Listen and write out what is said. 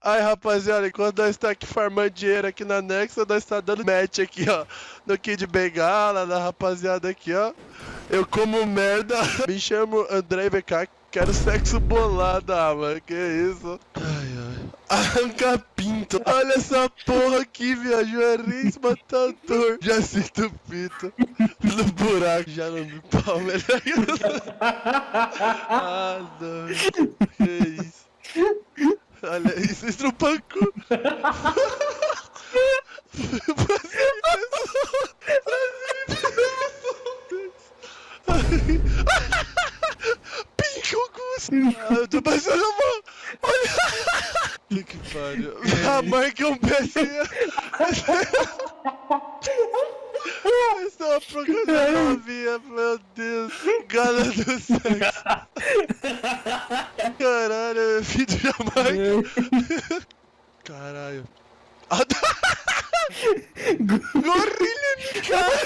Aí, rapaziada, enquanto nós tá aqui farmando dinheiro aqui na Nexa, nós tá dando match aqui, ó. No Kid Bengala, na rapaziada aqui, ó. Eu como merda. Me chamo André VK, quero sexo bolado, mano. Que isso? Ai, ai. Arranca pinto. Olha essa porra aqui, viado. Juarez matador. Já sinto pinto. No buraco, já não me palma. Ah, não. Que isso? Olha isso, estrupanco. Pinco, eu tô passando a mão. Olha. Que pariu. A marca é um pezinho. Essa é uma procuração novinha, meu Deus. Gala do sexo. Caralho, filho de Jamaica. Caralho. Gorrilha, cara.